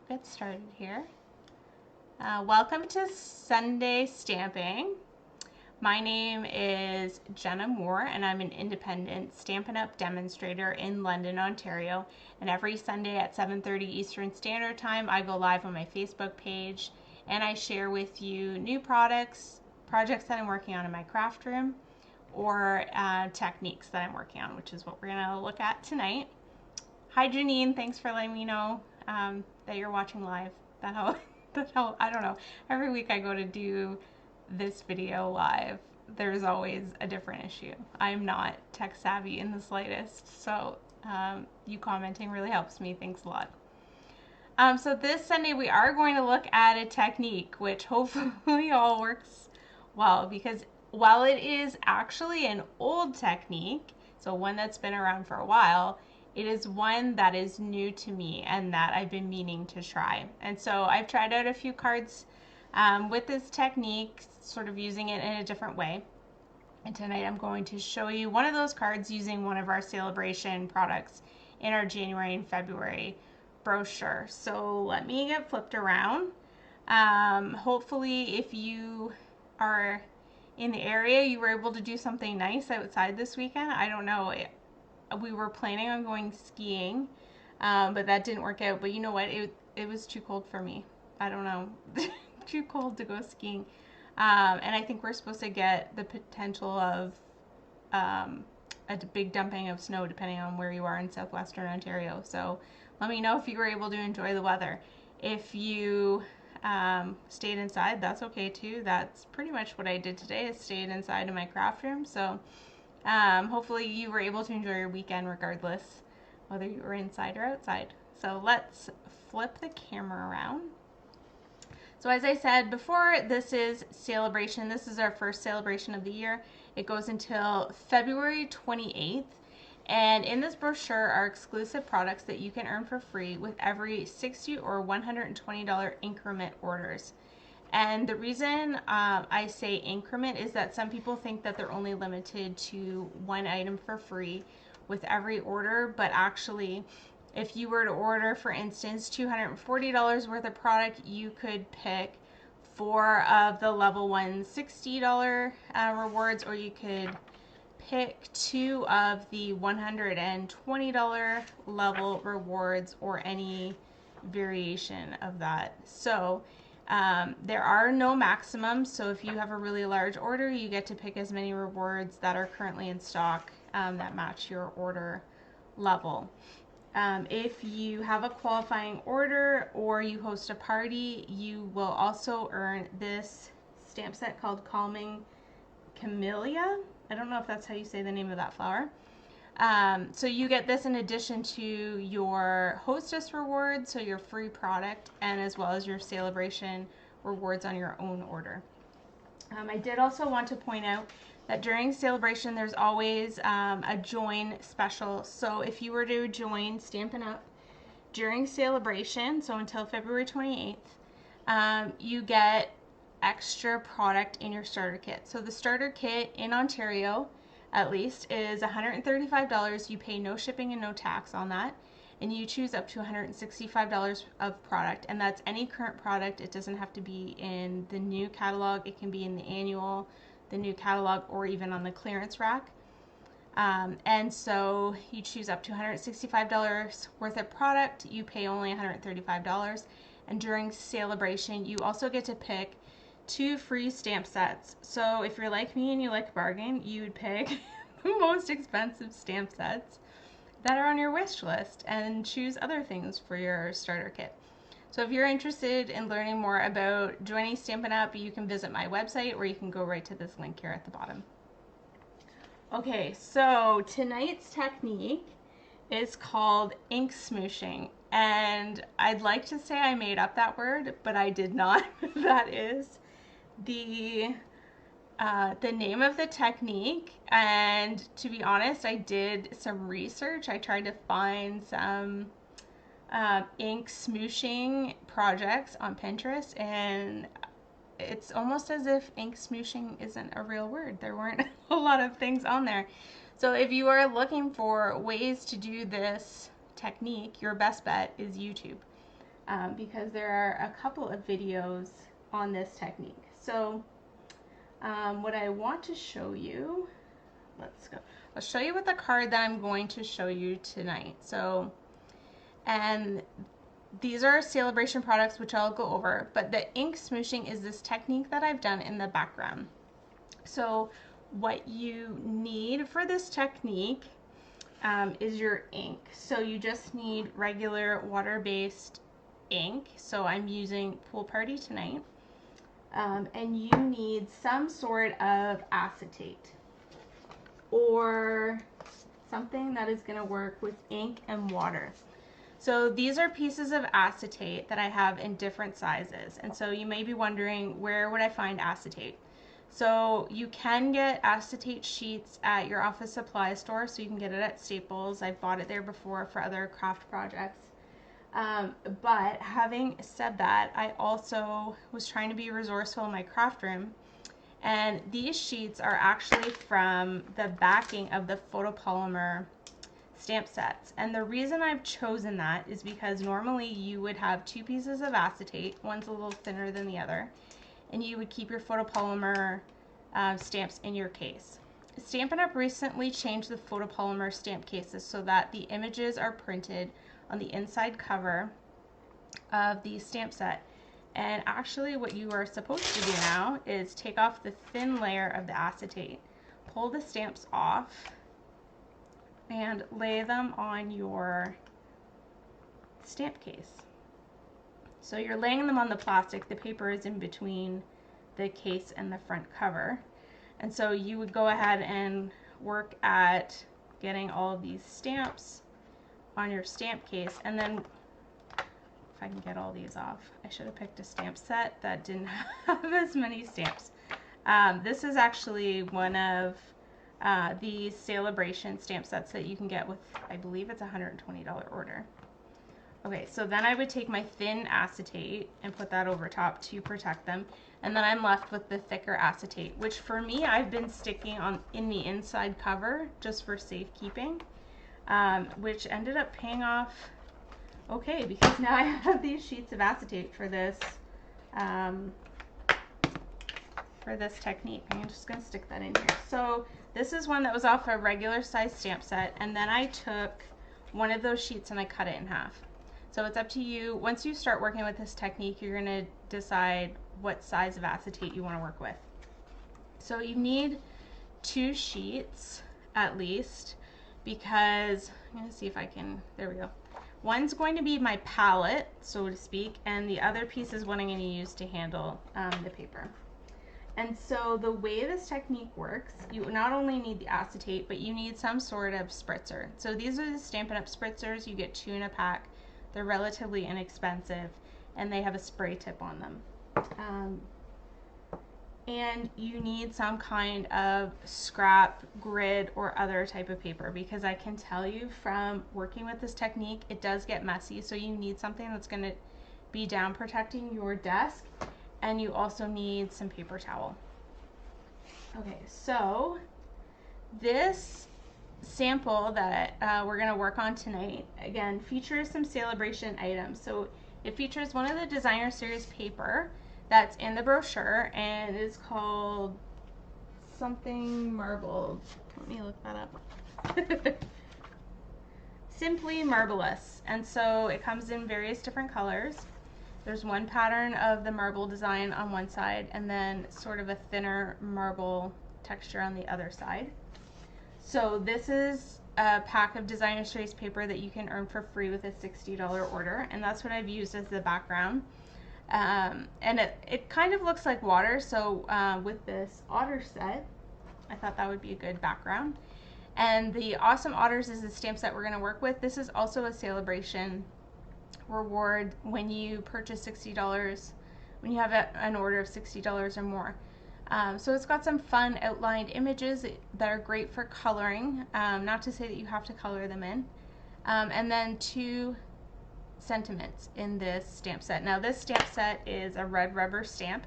get started here. Welcome to Sunday Stamping. My name is Jenna Moore and I'm an independent Stampin' Up demonstrator in London, Ontario. And every Sunday at 7:30 Eastern Standard Time, I go live on my Facebook page and I share with you new projects that I'm working on in my craft room, or techniques that I'm working on, which is what we're gonna look at tonight. Hi Janine, thanks for letting me know that you're watching live. That how, I don't know, every week I go to do this video live, there's always a different issue. I'm not tech savvy in the slightest, so you commenting really helps me. Thanks a lot. So this Sunday we are going to look at a technique which hopefully all works well, because while it is actually an old technique, so one that's been around for a while, it is one that is new to me and that I've been meaning to try. And so I've tried out a few cards with this technique, sort of using it in a different way. And tonight I'm going to show you one of those cards using one of our Sale-A-Bration products in our January and February brochure. So let me get flipped around. Hopefully if you are in the area, you were able to do something nice outside this weekend. I don't know. We were planning on going skiing, but that didn't work out. But you know what? It was too cold for me. I don't know. Too cold to go skiing. And I think we're supposed to get the potential of a big dumping of snow depending on where you are in southwestern Ontario. So let me know if you were able to enjoy the weather. If you stayed inside, that's okay too. That's pretty much what I did today, is stayed inside in my craft room. So hopefully you were able to enjoy your weekend regardless whether you were inside or outside. So let's flip the camera around. So as I said before, this is Sale-A-Bration. This is our first Sale-A-Bration of the year. It goes until February 28th. And in this brochure are exclusive products that you can earn for free with every $60 or $120 increment orders. And the reason I say increment is that some people think that they're only limited to one item for free with every order, but actually if you were to order, for instance, $240 worth of product, you could pick 4 of the level 1 $60 rewards, or you could pick 2 of the $120 level rewards, or any variation of that. So there are no maximums, so if you have a really large order, you get to pick as many rewards that are currently in stock that match your order level. If you have a qualifying order or you host a party, you will also earn this stamp set called Calming Camellia. I don't know if that's how you say the name of that flower. So you get this in addition to your hostess rewards, so your free product, and as well as your Sale-A-Bration rewards on your own order. I did also want to point out that during Sale-A-Bration there's always a join special. So if you were to join Stampin' Up during Sale-A-Bration, so until February 28th, you get extra product in your starter kit. So the starter kit in Ontario, at least, is $135. You pay no shipping and no tax on that, and you choose up to $165 of product, and that's any current product. It doesn't have to be in the new catalog. It can be in the annual, the new catalog, or even on the clearance rack. And so you choose up to $165 worth of product. You pay only $135, and during Sale-A-Bration you also get to pick 2 free stamp sets. So if you're like me and you like a bargain, you would pick the most expensive stamp sets that are on your wish list and choose other things for your starter kit. So if you're interested in learning more about joining Stampin' Up, you can visit my website, or you can go right to this link here at the bottom. Okay, so tonight's technique is called ink smooshing, and I'd like to say I made up that word, but I did not. That is the name of the technique, and to be honest, I did some research. I tried to find some ink smooshing projects on Pinterest, and it's almost as if ink smooshing isn't a real word. There weren't a lot of things on there. So if you are looking for ways to do this technique, your best bet is YouTube. because there are a couple of videos on this technique. So what I want to show you, I'll show you with the card that I'm going to show you tonight. So, and these are Sale-A-Bration products, which I'll go over, but the ink smooshing is this technique that I've done in the background. So what you need for this technique is your ink. So you just need regular water-based ink. So I'm using Pool Party tonight. And you need some sort of acetate or something that is going to work with ink and water. So these are pieces of acetate that I have in different sizes. And so you may be wondering, where would I find acetate? So you can get acetate sheets at your office supply store. So you can get it at Staples. I've bought it there before for other craft projects. But having said that, I also was trying to be resourceful in my craft room. And these sheets are actually from the backing of the photopolymer stamp sets. And the reason I've chosen that is because normally you would have two pieces of acetate, one's a little thinner than the other, and you would keep your photopolymer stamps in your case. Stampin' Up recently changed the photopolymer stamp cases so that the images are printed on the inside cover of the stamp set. And actually what you are supposed to do now is take off the thin layer of the acetate, pull the stamps off, and lay them on your stamp case. So you're laying them on the plastic, the paper is in between the case and the front cover. And so you would go ahead and work at getting all of these stamps on your stamp case. And then if I can get all these off, I should have picked a stamp set that didn't have as many stamps. This is actually one of the Sale-A-Bration stamp sets that you can get with, I believe it's a $120 order. Okay, so then I would take my thin acetate and put that over top to protect them, and then I'm left with the thicker acetate, which for me I've been sticking on in the inside cover just for safekeeping, which ended up paying off okay, because now I have these sheets of acetate for this technique. I'm just going to stick that in here. So this is one that was off a regular size stamp set, and then I took one of those sheets and I cut it in half. So it's up to you. Once you start working with this technique, you're going to decide what size of acetate you want to work with. So you need 2 sheets at least, because I'm going to see if I can, there we go. One's going to be my palette, so to speak, and the other piece is what I'm going to use to handle the paper. And so the way this technique works, you not only need the acetate, but you need some sort of spritzer. So these are the Stampin' Up Spritzers. You get 2 in a pack. They're relatively inexpensive, and they have a spray tip on them. And you need some kind of scrap, grid, or other type of paper, because I can tell you from working with this technique, it does get messy. So you need something that's going to be down protecting your desk, and you also need some paper towel. Okay, so this sample that we're going to work on tonight, again, features some Sale-A-Bration items. So it features one of the designer series paper that's in the brochure, and it's called something marbled. Let me look that up. Simply Marvelous. And so it comes in various different colors. There's one pattern of the marble design on one side, and then sort of a thinner marble texture on the other side. So this is a pack of designer series paper that you can earn for free with a $60 order, and that's what I've used as the background. And it kind of looks like water, so with this otter set, I thought that would be a good background. And the Awesome Otters is the stamp set we're going to work with. This is also a Sale-A-Bration reward when you purchase $60, when you have an order of $60 or more. So it's got some fun outlined images that are great for coloring, not to say that you have to color them in, and then 2 sentiments in this stamp set. Now this stamp set is a red rubber stamp,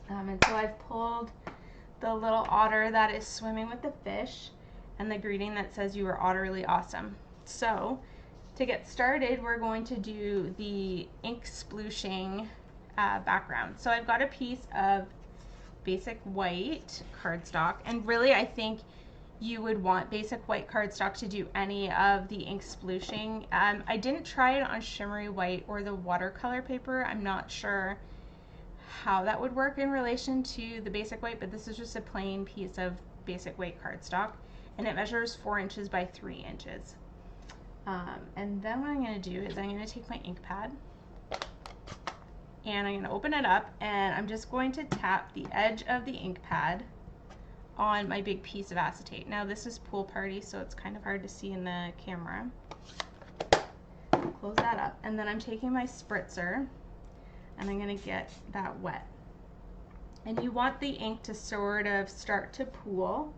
and so I've pulled the little otter that is swimming with the fish and the greeting that says "You are otterly awesome." So To get started, we're going to do the ink splooshing background. So I've got a piece of basic white cardstock, and really I think you would want basic white cardstock to do any of the ink splooshing. I didn't try it on shimmery white or the watercolor paper. I'm not sure how that would work in relation to the basic white, but this is just a plain piece of basic white cardstock, and it measures 4 inches by 3 inches. And then what I'm going to do is I'm going to take my ink pad and I'm going to open it up, and I'm just going to tap the edge of the ink pad on my big piece of acetate. Now this is Pool Party, so it's kind of hard to see in the camera. Close that up, and then I'm taking my spritzer and I'm going to get that wet. And you want the ink to sort of start to pool.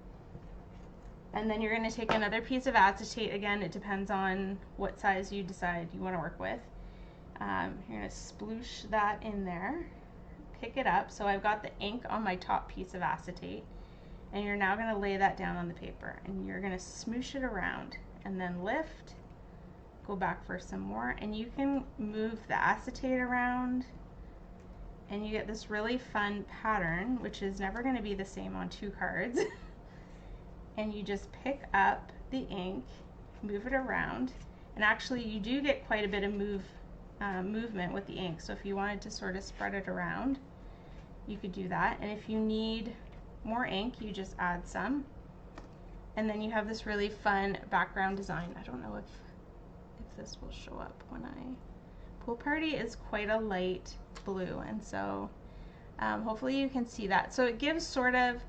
And then you're going to take another piece of acetate. Again, it depends on what size you decide you want to work with. You're going to sploosh that in there, pick it up. So I've got the ink on my top piece of acetate, and you're now going to lay that down on the paper, and you're going to smoosh it around, and then lift, go back for some more, and you can move the acetate around, and you get this really fun pattern, which is never going to be the same on 2 cards. And you just pick up the ink, move it around, and actually you do get quite a bit of movement with the ink. So if you wanted to sort of spread it around, you could do that. And if you need more ink, you just add some. And then you have this really fun background design. I don't know if this will show up when Pool Party is quite a light blue, and so hopefully you can see that. So it gives sort of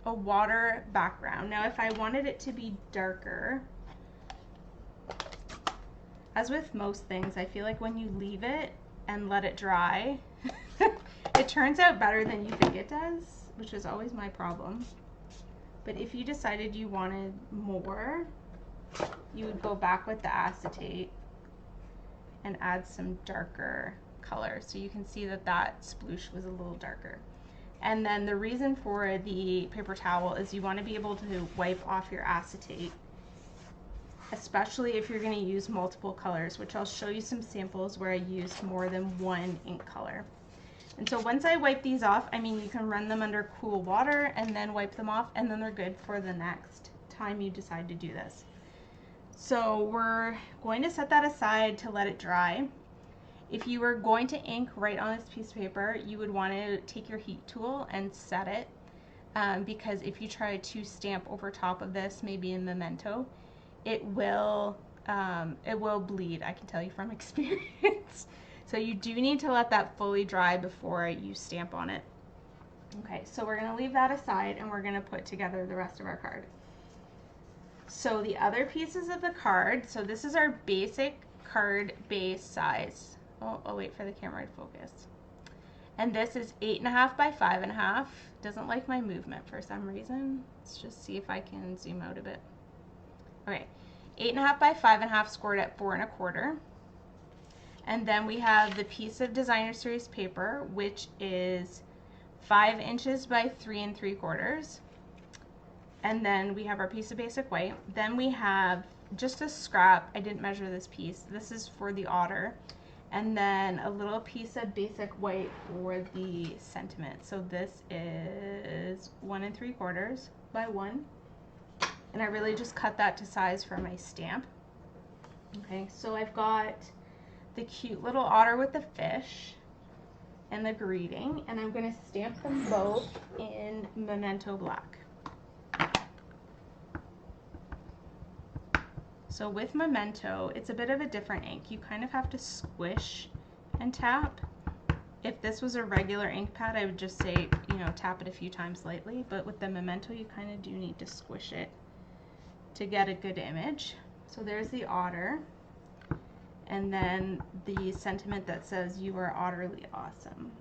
a water background. Now if I wanted it to be darker, as with most things, I feel like when you leave it and let it dry, it turns out better than you think it does, which is always my problem. But if you decided you wanted more, you would go back with the acetate and add some darker color. So you can see that that sploosh was a little darker. And then the reason for the paper towel is you want to be able to wipe off your acetate, especially if you're going to use multiple colors, which I'll show you some samples where I used more than one ink color. And so once I wipe these off, I mean, you can run them under cool water and then wipe them off, and then they're good for the next time you decide to do this. So we're going to set that aside to let it dry. If you were going to ink right on this piece of paper, you would want to take your heat tool and set it, because if you try to stamp over top of this, maybe in Memento, it will bleed. I can tell you from experience. So you do need to let that fully dry before you stamp on it. Okay, so we're going to leave that aside, and we're going to put together the rest of our card. So the other pieces of the card, so this is our basic card base size. I'll wait for the camera to focus. And this is 8.5 by 5.5. Doesn't like my movement for some reason. Let's just see if I can zoom out a bit. Okay, 8.5 by 5.5 scored at 4 1/4. And then we have the piece of designer series paper, which is 5 inches by 3 3/4. And then we have our piece of basic white. Then we have just a scrap. I didn't measure this piece. This is for the otter. And then a little piece of basic white for the sentiment. So this is 1 3/4 by 1. And I really just cut that to size for my stamp. Okay, so I've got the cute little otter with the fish and the greeting, and I'm going to stamp them both in Memento Black. So with Memento, it's a bit of a different ink. You kind of have to squish and tap. If this was a regular ink pad, I would just say, you know, tap it a few times lightly, but with the Memento, you kind of do need to squish it to get a good image. So there's the otter, and then the sentiment that says, "You are utterly awesome."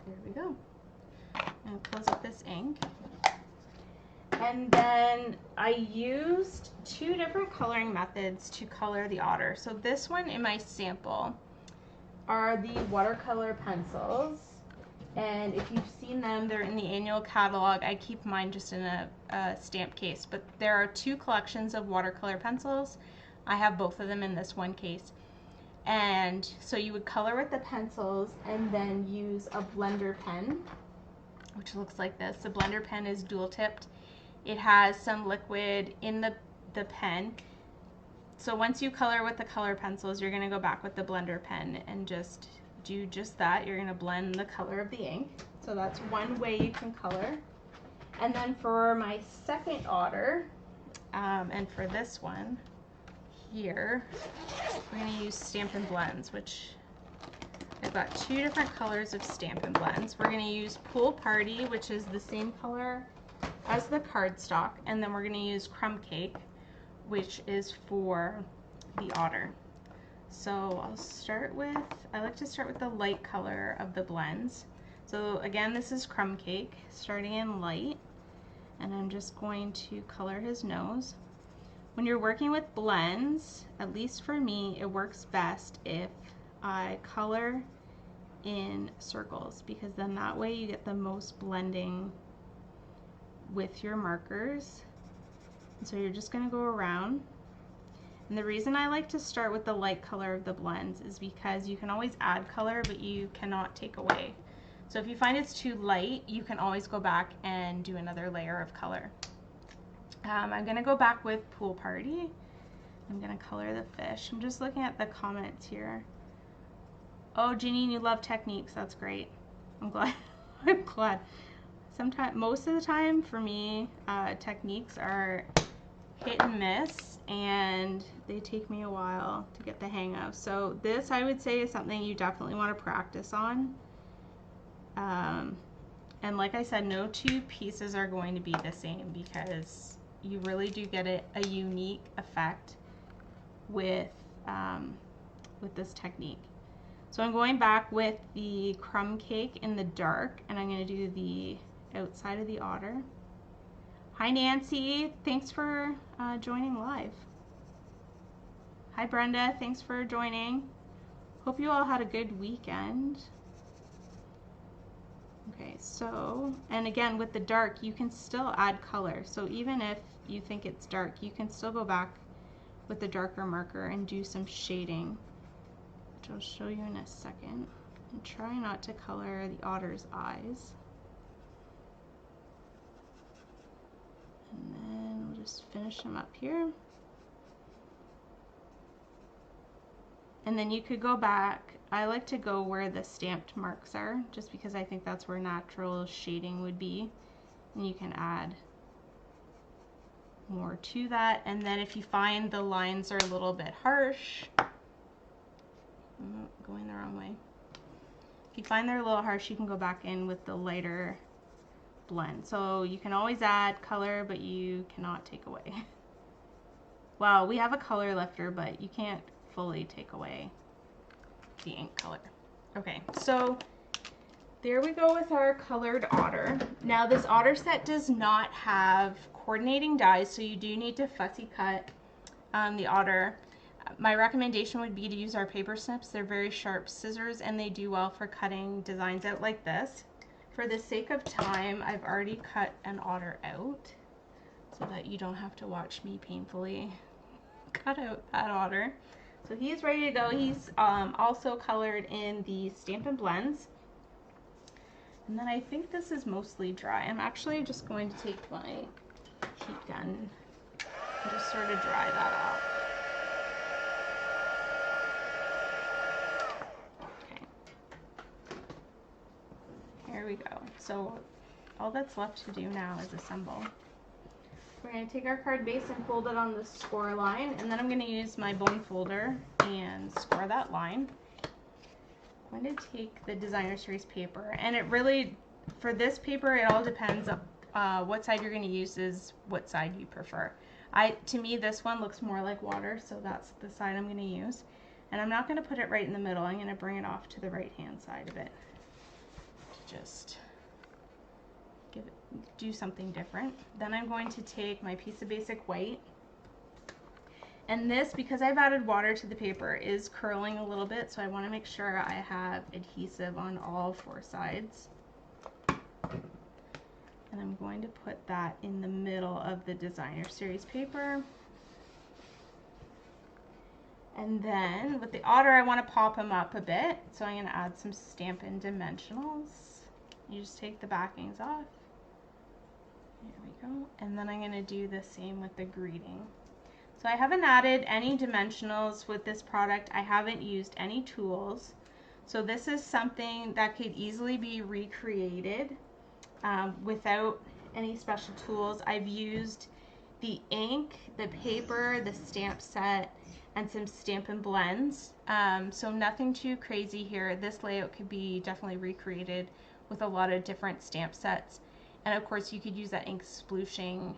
There we go. And close up this ink. And then I used 2 different coloring methods to color the otter. So this one in my sample are the Watercolor Pencils, And if you've seen them, they're in the annual catalog. I keep mine just in a stamp case. But there are 2 collections of watercolor pencils. I have both of them in this one case. And so you would color with the pencils and then use a blender pen, which looks like this. The blender pen is dual tipped. It has some liquid in the pen. So once you color with the color pencils, you're going to go back with the blender pen and just do just that. You're going to blend the color of the ink. So that's one way you can color. And then for my second otter, and for this one here, we're going to use Stampin' Blends, which I've got 2 different colors of Stampin' Blends. We're going to use Pool Party, which is the same color as the cardstock, and then we're going to use Crumb Cake, which is for the otter. So I'll start with, I like to start with the light color of the blends. So again, this is Crumb Cake, starting in light, and I'm just going to color his nose. When you're working with blends, at least for me, it works best if I color in circles, because then that way you get the most blending with your markers. And so you're just going to go around. And the reason I like to start with the light color of the blends is because you can always add color, but you cannot take away. So if you find it's too light, you can always go back and do another layer of color. I'm going to go back with Pool Party. I'm going to color the fish. I'm just looking at the comments here. Oh, Janine, you love techniques. That's great. I'm glad. I'm glad. Sometimes, most of the time for me, techniques are hit and miss, and they take me a while to get the hang of. So this, I would say, is something you definitely want to practice on. And like I said, no 2 pieces are going to be the same, because you really do get a unique effect with this technique. So I'm going back with the Crumb Cake in the dark, and I'm going to do the outside of the otter. Hi Nancy, thanks for joining live. Hi Brenda, thanks for joining. Hope you all had a good weekend. Okay, so, and again with the dark, you can still add color. So even if you think it's dark, you can still go back with the darker marker and do some shading, which I'll show you in a second. And try not to color the otter's eyes. And then we'll just finish them up here. And then you could go back. I like to go where the stamped marks are, just because I think that's where natural shading would be. And you can add more to that. And then if you find the lines are a little bit harsh, I'm going the wrong way. If you find they're a little harsh, you can go back in with the lighter blend. So you can always add color, but you cannot take away. Well, we have a color lifter, but you can't fully take away the ink color. Okay, so there we go with our colored otter. Now this otter set does not have coordinating dies, so you do need to fussy cut the otter. My recommendation would be to use our paper snips. They're very sharp scissors, and they do well for cutting designs out like this. For the sake of time, I've already cut an otter out so that you don't have to watch me painfully cut out that otter. So he's ready to go. He's also colored in the Stampin' Blends. And then I think this is mostly dry. I'm actually just going to take my heat gun and just sort of dry that off. Okay. Here we go. So all that's left to do now is assemble. We're going to take our card base and fold it on the score line, and then I'm going to use my bone folder and score that line. I'm going to take the Designer Series paper, and it really, for this paper, it all depends on what side you're going to use is what side you prefer. To me, this one looks more like water, so that's the side I'm going to use. And I'm not going to put it right in the middle. I'm going to bring it off to the right-hand side of it to just do something different. Then I'm going to take my piece of basic white, and this, because I've added water to the paper, is curling a little bit, so I want to make sure I have adhesive on all 4 sides. And I'm going to put that in the middle of the designer series paper. And then with the otter, I want to pop him up a bit. So I'm going to add some Stampin' Dimensionals. You just take the backings off. There we go. And then I'm going to do the same with the greeting. So I haven't added any dimensionals with this product. I haven't used any tools. So this is something that could easily be recreated without any special tools. I've used the ink, the paper, the stamp set, and some Stampin' blends. So nothing too crazy here. This layout could be definitely recreated with a lot of different stamp sets. And of course you could use that ink splooshing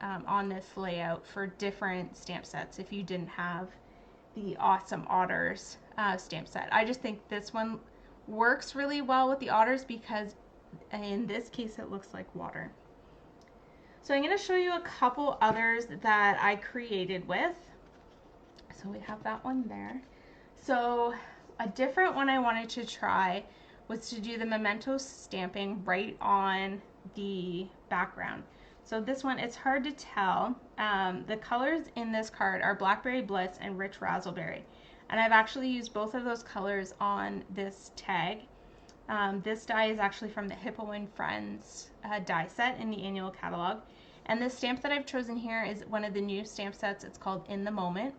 on this layout for different stamp sets if you didn't have the Awesome Otters stamp set. I just think this one works really well with the otters because in this case it looks like water. So I'm going to show you a couple others that I created with. So we have that one there. So a different one I wanted to try was to do the Memento stamping right on the background. So this one, it's hard to tell. The colors in this card are Blackberry Bliss and Rich Razzleberry. And I've actually used both of those colors on this tag. This die is actually from the Hippo and Friends die set in the annual catalog. And the stamp that I've chosen here is one of the new stamp sets. It's called In the Moment.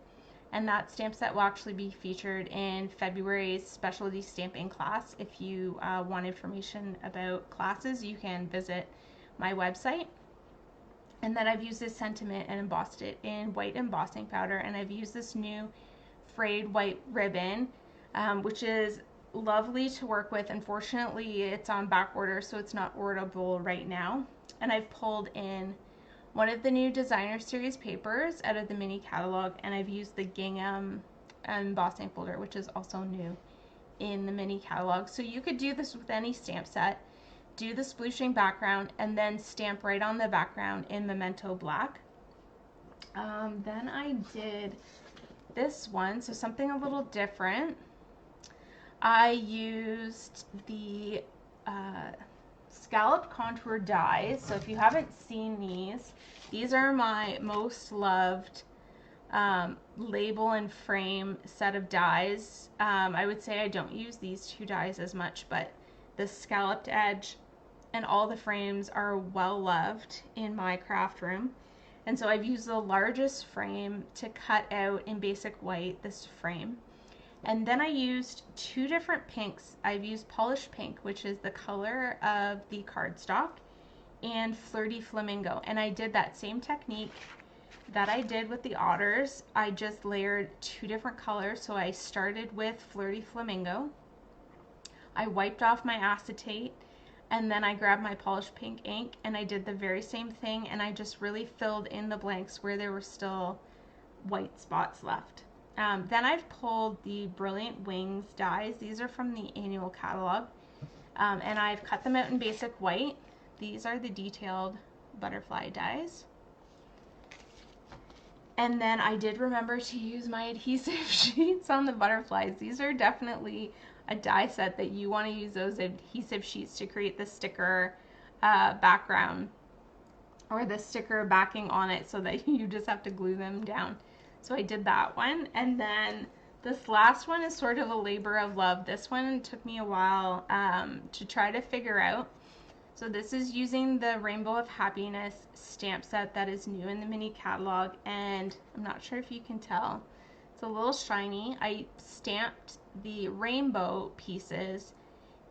And that stamp set will actually be featured in February's specialty stamping class. If you want information about classes, you can visit my website. And then I've used this sentiment and embossed it in white embossing powder. And I've used this new frayed white ribbon, which is lovely to work with. Unfortunately, it's on back order, so it's not orderable right now. And I've pulled in one of the new designer series papers out of the mini catalog, and I've used the gingham embossing folder, which is also new in the mini catalog. So you could do this with any stamp set, do the splooshing background, and then stamp right on the background in Memento black. Then I did this one, so something a little different. I used the scalloped contour dies. So if you haven't seen these are my most loved label and frame set of dies. I would say I don't use these two dies as much, but the scalloped edge and all the frames are well loved in my craft room. And so I've used the largest frame to cut out in basic white this frame. And then I used two different pinks. I've used polished pink, which is the color of the cardstock, and Flirty Flamingo. And I did that same technique that I did with the otters. I just layered two different colors. So I started with Flirty Flamingo. I wiped off my acetate, and then I grabbed my polished pink ink and I did the very same thing, and I just really filled in the blanks where there were still white spots left. Then I've pulled the Brilliant Wings dies. These are from the annual catalog, and I've cut them out in basic white. These are the detailed butterfly dies. And then I did remember to use my adhesive sheets on the butterflies. These are definitely a die set that you want to use those adhesive sheets to create the sticker background or the sticker backing on it, so that you just have to glue them down. So I did that one. And then this last one is sort of a labor of love. This one took me a while to try to figure out. So this is using the Rainbow of Happiness stamp set that is new in the mini catalog, and I'm not sure if you can tell, it's a little shiny. I stamped the rainbow pieces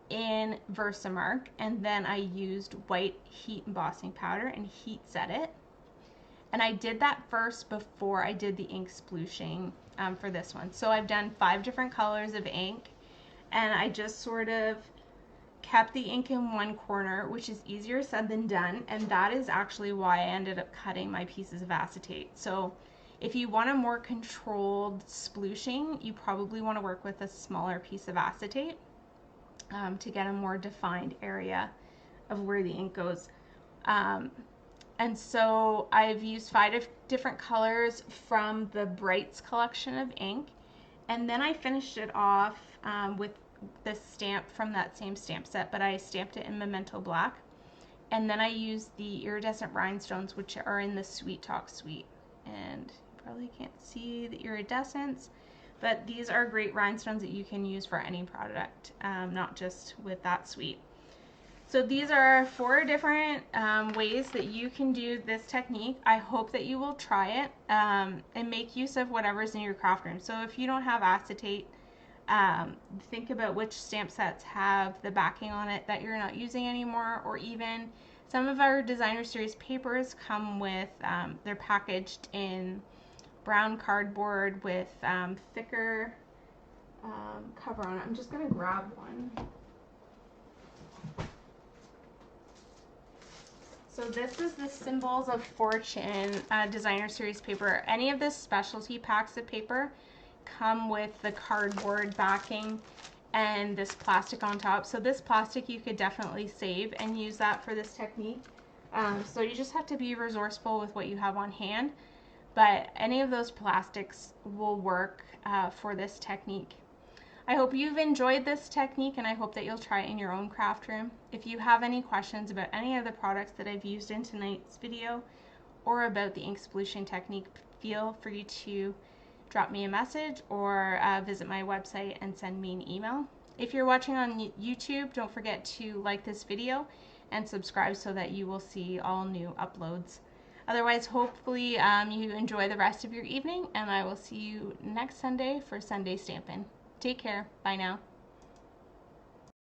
in Versamark, and then I used white heat embossing powder and heat set it. And I did that first before I did the ink splooshing for this one. So I've done 5 different colors of ink, and I just sort of kept the ink in one corner, which is easier said than done, and that is actually why I ended up cutting my pieces of acetate. So if you want a more controlled splooshing, you probably want to work with a smaller piece of acetate to get a more defined area of where the ink goes. And so I've used 5 different colors from the Brights collection of ink, and then I finished it off with the stamp from that same stamp set, but I stamped it in Memento black. And then I use the iridescent rhinestones, which are in the Sweet Talk suite. And you probably can't see the iridescence, but these are great rhinestones that you can use for any product, not just with that suite. So these are 4 different ways that you can do this technique. I hope that you will try it and make use of whatever's in your craft room. So if you don't have acetate, think about which stamp sets have the backing on it that you're not using anymore, or even some of our designer series papers come with, they're packaged in brown cardboard with thicker cover on it. I'm just going to grab one. So this is the Symbols of Fortune designer series paper. Any of the specialty packs of paper come with the cardboard backing and this plastic on top. So this plastic you could definitely save and use that for this technique. So you just have to be resourceful with what you have on hand, but any of those plastics will work for this technique. I hope you've enjoyed this technique, and I hope that you'll try it in your own craft room. If you have any questions about any of the products that I've used in tonight's video or about the ink splooshing technique, feel free to drop me a message or visit my website and send me an email. If you're watching on YouTube, don't forget to like this video and subscribe so that you will see all new uploads. Otherwise, hopefully you enjoy the rest of your evening, and I will see you next Sunday for Sunday Stampin'. Take care. Bye now.